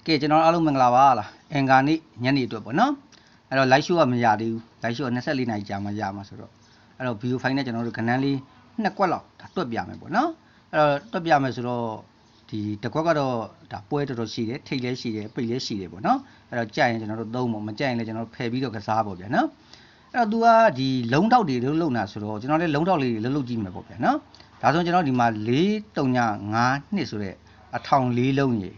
ကဲကျွန်တော်အားလုံးမင်္ဂလာပါလားအင်္ဂါနေ့ညနေအတွက်ပေါ့နော်အဲ့တော့ live show ကမရသေးဘူး live show က24နာရီကြာမှရမှာဆိုတော့အဲ့တော့ video file နဲ့ကျွန်တော်တို့ကဏ္ဍလေး2ကွက်လောက်ဒါတွက်ပြမယ်ပေါ့နော်အဲ့တော့တွက်ပြမယ်ဆိုတော့ဒီတစ်ကွက်ကတော့ဒါပွဲတော်တော်ရှိတယ်ထိတ်လည်းရှိတယ်ပိတ်လည်းရှိတယ်ပေါ့နော်အဲ့တော့ကြိုက်ရင်ကျွန်တော်တို့သုံးပေါ့မကြိုက်ရင်လည်းကျွန်တော်တို့ဖယ်ပြီးတော့ကစားပေါ့ဗျာနော်အဲ့တော့ तू ကဒီလုံးထောက်တွေလုံးလုံးတာဆိုတော့ကျွန်တော်လည်းလုံးထောက်လေးတွေလုံးလုံးကြည့်မယ်ပေါ့ဗျာနော်ဒါဆိုကျွန်တော်ဒီမှာ4 3 5 2ဆိုတဲ့အထောင်4လုံးရေ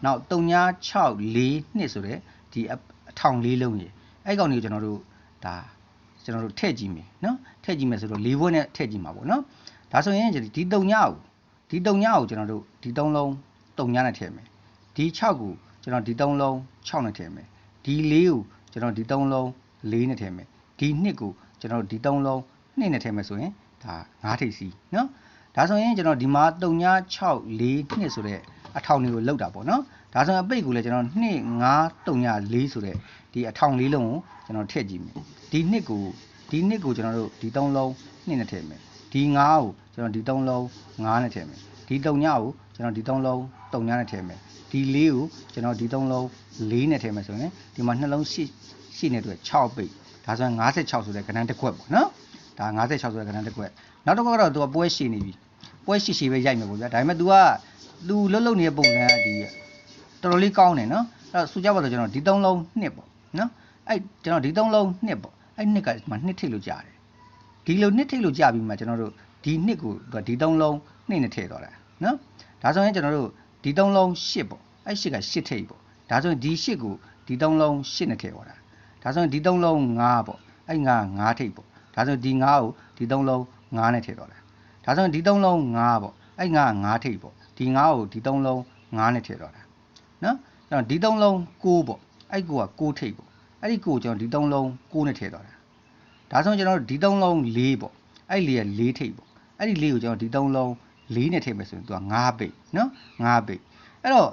နောက်3964နှစ်ဆိုတဲ့ဒီအထောင်4လုံးရေအဲ့ကောင်တွေကိုကျွန်တော်တို့ဒါကျွန်တော်တို့ထည့်ကြည့်မယ်နော်ထည့်ကြည့်မယ်ဆိုတော့4ဘွဲ့နဲ့ထည့်ကြည့်မှာပေါ့နော်ဒါဆိုရင်ဒီ3ညကိုကျွန်တော်တို့ဒီ3လုံး3ညနဲ့ထည့်မယ်ဒီ6ကိုကျွန်တော်ဒီ3လုံး6နဲ့ထည့်မယ်ဒီ4ကိုကျွန်တော်ဒီ3လုံး4နဲ့ထည့်မယ်ဒီ2ကိုကျွန်တော်တို့ဒီ3လုံး2နဲ့ထည့်မယ်ဆိုရင်ဒါ9ထိပ်စီနော်ဒါဆိုရင်ကျွန်တော်ဒီမှာ3ည6 4နှစ်ဆိုတဲ့အထောင်တွေကိုလောက်တာပေါ့နော်ဒါဆိုရင်အပိတ်ကိုလည်းကျွန်တော်2 5 3ည4ဆိုတဲ့ဒီအထောင်4လုံးကိုကျွန်တော်ထည့်ကြည့်မယ်ဒီ2ကိုကျွန်တော်တို့ဒီ3လုံး2နဲ့ထည့်မယ်ဒီ9ကိုကျွန်တော်ဒီ3လုံး9နဲ့ထည့်မယ်ဒီ3ညကိုကျွန်တော်ဒီ3လုံး3ညနဲ့ထည့်မယ်ဒီ4ကိုကျွန်တော်ဒီ3လုံး4နဲ့ထည့်မယ်ဆိုရင်ဒီမှာနှလုံးရှိနေတဲ့အတွက်6ပိတ်ဒါဆိုရင်56ဆိုတဲ့ကဏ္ဍတစ်ခွက်ပေါ့နော်ဒါ56ဆိုတဲ့ကဏ္ဍတစ်ခွက်နောက်တစ်ခွက်ကတော့သူကပွဲရှိနေပြီပွဲရှိပဲရိုက်မယ်ပေါ့ဗျာဒါပေမဲ့ तू လှုပ်နေတဲ့ပုံစံကဒီတော်တော်လေးကောင်းတယ်နော်အဲ့တော့စူကြပါတော့ကျွန်တော်ဒီ3လုံး2ပေါ့နော်အဲ့ကျွန်တော်ဒီ3လုံး2ပေါ့အဲ့2ကမှ2ထိပ်လို့ကြားတယ်ဒီလို2ထိပ်လို့ကြားပြီးမှကျွန်တော်တို့ဒီ2ကိုဒီ3လုံး2နဲ့ထည့်သွားတာနော်ဒါဆိုရင်ကျွန်တော်တို့ဒီ3လုံး8ပေါ့အဲ့8က8ထိပ်ပေါ့ဒါဆိုရင်ဒီ8ကိုဒီ3လုံး8နဲ့ထည့်သွားတာဒါဆိုရင်ဒီ3လုံး9ပေါ့အဲ့9ထိပ်ပေါ့ဒါဆိုရင်ဒီ9ကိုဒီ3လုံး9နဲ့ထည့်သွားတာဒါဆိုရင်ဒီ3လုံး9ပေါ့အဲ့9ထိပ်ပေါ့ဒီ9ကိုဒီ3လုံး9နဲ့ထည့်တော့တာနော်အဲ့တော့ဒီ3လုံး6ပေါ့အဲ့ကိုက6ထိပ်ပေါ့အဲ့ဒီကိုကျွန်တော်ဒီ3လုံး6နဲ့ထည့်တော့တာဒါဆိုရင်ကျွန်တော်ဒီ3လုံး4ပေါ့အဲ့4က4ထိပ်ပေါ့အဲ့ဒီ4ကိုကျွန်တော်ဒီ3လုံး4နဲ့ထည့်မယ်ဆိုရင်သူက9ပိတ်နော်9ပိတ်အဲ့တော့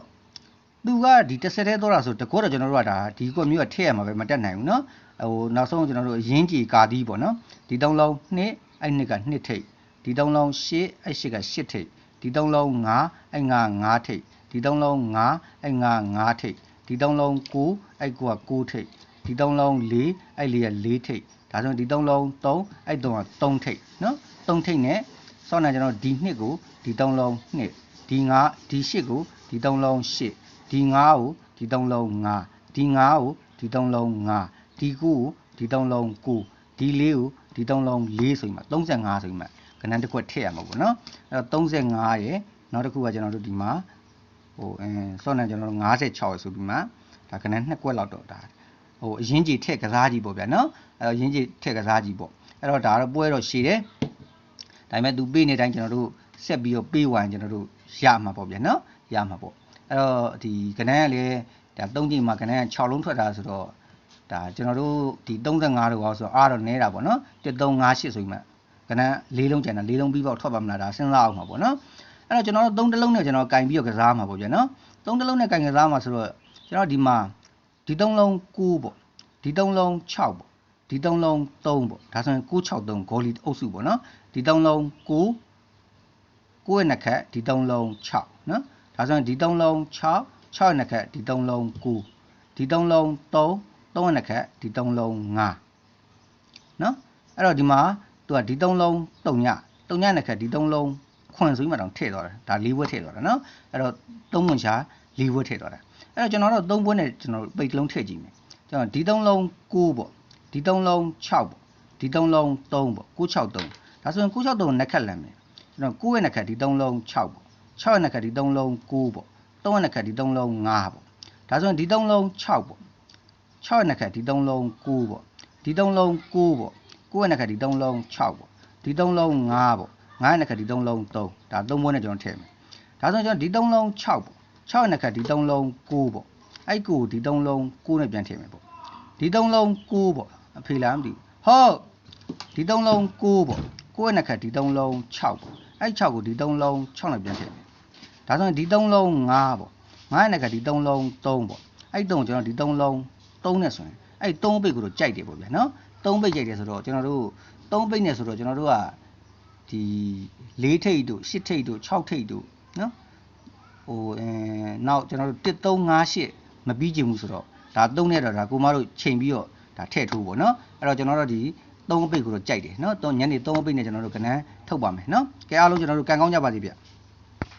သူကဒီ10ထဲတော့တာဆိုတကွက်တော့ကျွန်တော်တို့ကဒါဒီကွက်မျိုးကထည့်ရမှာပဲမတက်နိုင်ဘူးနော်ဟိုနောက်ဆုံးကျွန်တော်တို့အရင်ကြီးကာသီးပေါ့နော်ဒီ3လုံး2အဲ့2က2ထိပ်ဒီ3လုံး8အဲ့8က8ထိပ်ဒီ3လုံး9အဲ့9ထိပ်ဒီ3လုံး9အဲ့9ထိပ်ဒီ3လုံး9အဲ့9ထိပ်ဒီ3လုံး4အဲ့4က4ထိပ်ဒါဆိုရင်ဒီ3လုံး3အဲ့3က3ထိပ်နော်3ထိပ်နဲ့ဆောင်းနေကျွန်တော်ဒီ2ကိုဒီ3လုံး2ဒီ9ဒီ8ကိုဒီ3လုံး8ဒီ9ကိုဒီ3လုံး9ဒီ9ကိုဒီ3လုံး9ဒီ9ကိုဒီ3လုံး9ဒီ4ကိုဒီ3လုံး4ဆိုရင်မှ35ဆိုရင်မှကဏ္ဍတစ်ခွက်ထည့်ရမှာပေါ့နော်အဲ့တော့35ရယ်နောက်တစ်ခုကကျွန်တော်တို့ဒီမှာဟိုဆော့နေကျွန်တော်တို့56ရယ်ဆိုပြီးမှဒါကဏ္ဍ2ကွက်လောက်တော့ဒါဟိုအရင်ကြီးထည့်ကစားကြည့်ပေါ့ဗျာနော်အဲ့တော့အရင်ကြီးထည့်ကစားကြည့်ပေါ့အဲ့တော့ဒါတော့ပွဲတော့ရှည်တယ်ဒါပေမဲ့သူပေးနေတိုင်းကျွန်တော်တို့ဆက်ပြီးတော့ပေးဝိုင်းကျွန်တော်တို့ရမှာပေါ့ဗျာနော်ရမှာပေါ့အဲ့တော့ဒီကဏ္ဍကလည်းဒါ3ချိန်မှာကဏ္ဍက6လုံးထွက်တာဆိုတော့ဒါကျွန်တော်တို့ဒီ35တော့ဆိုတော့အားတော့နဲတာပေါ့နော်1358ဆိုပြီးမှကဏ္ဍ4လုံးကျန်တာ4လုံးပြီးတော့ထွက်ပါမလားဒါစဉ်းစားအောင်ပါပေါ့နော်အဲ့တော့ကျွန်တော်တို့3တလုံးနဲ့ကျွန်တော်ကင်ပြီးတော့ကစားမှာပေါ့ဗျာနော်3တလုံးနဲ့ကင်ကစားမှာဆိုတော့ကျွန်တော်ဒီမှာဒီ3လုံး9ပေါ့ဒီ3လုံး6ပေါ့ဒီ3လုံး3ပေါ့ဒါဆိုရင်963ဂိုလီအုပ်စုပေါ့နော်ဒီ3လုံး9ရဲ့နှစ်ခက်ဒီ3လုံး6နော်ဒါဆိုရင်ဒီ3လုံး6ရဲ့နှစ်ခက်ဒီ3လုံး9ဒီ3လုံး3ရဲ့နှစ်ခက်ဒီ3လုံး5နော်အဲ့တော့ဒီမှာသူကဒီ3လုံး3ညနှစ်ခက်ဒီ3လုံးခွန်ဆိုပြီးမှတောင်ထည့်သွားတာဒါ4ဘွဲ့ထည့်သွားတာနော်အဲ့တော့3ပွန်ချာ4ဘွဲ့ထည့်သွားတာအဲ့တော့ကျွန်တော်တို့3ဘွဲ့နဲ့ကျွန်တော်ပိတ်လုံးထည့်ကြည့်မယ်ကျွန်တော်ဒီ3လုံး9ပေါ့ဒီ3လုံး6ပေါ့ဒီ3လုံး3ပေါ့963ဒါဆိုရင်963နှစ်ခက်လမ်းမယ်ကျွန်တော်9ရဲ့နှစ်ခက်ဒီ3လုံး6ပေါ့6ရဲ့နှစ်ခက်ဒီ3လုံး9ပေါ့3ရဲ့နှစ်ခက်ဒီ3လုံး5ပေါ့ဒါဆိုရင်ဒီ3လုံး6ပေါ့6ရဲ့နှစ်ခက်ဒီ3လုံး9ပေါ့ဒီ3လုံး9ပေါ့9ရဲ့နှစ်ခက်ဒီ3လုံး6ပေါ့ဒီ3လုံး5ပေါ့9ရဲ့နှစ်ခက်ဒီ3လုံး3ဒါ3ဘွဲ့နဲ့ကျွန်တော်ထည့်မယ်ဒါဆိုရင်ကျွန်တော်ဒီ3လုံး6ပေါ့6ရဲ့နှစ်ခက်ဒီ3လုံး9ပေါ့အဲ့ကိုဒီ3လုံး9နဲ့ပြန်ထည့်မယ်ပေါ့ဒီ3လုံး9ပေါ့အဖေလားမသိဘူးဟုတ်ဒီ3လုံး9ပေါ့9ရဲ့နှစ်ခက်ဒီ3လုံး6ပေါ့အဲ့6ကိုဒီ3လုံး6နဲ့ပြန်ထည့်မယ်ဒါဆိုရင်ဒီ3လုံး5ပေါ့9ရဲ့နှစ်ခက်ဒီ3လုံး3ပေါ့အဲ့3ကိုကျွန်တော်ဒီ3လုံး3နဲ့ဆိုရင်အဲ့3ပိတ်ကိုတော့ကြိုက်တယ်ပေါ့ဗျာနော်3ပိတ်ကြိုက်တယ်ဆိုတော့ကျွန်တော်တို့3ပိတ်နဲ့ဆိုတော့ကျွန်တော်တို့ကဒီ4ထိပ်တို့8ထိပ်တို့6ထိပ်တို့နော် နောက်ကျွန်တော်တို့1358မပြီးချင်ဘူးဆိုတော့ဒါ3နဲ့တော့ဒါကိုမတို့ချိန်ပြီးတော့ဒါထည့်ထိုးပေါ့နော်အဲ့တော့ကျွန်တော်တို့ဒီ3အပိတ်ကိုတော့ကြိုက်တယ်နော်ညနေ3အပိတ်နဲ့ကျွန်တော်တို့ကဏ္ဍထုတ်ပါမယ်နော်ကဲအားလုံးကျွန်တော်တို့ကန်ကောင်းကြပါစေဗျ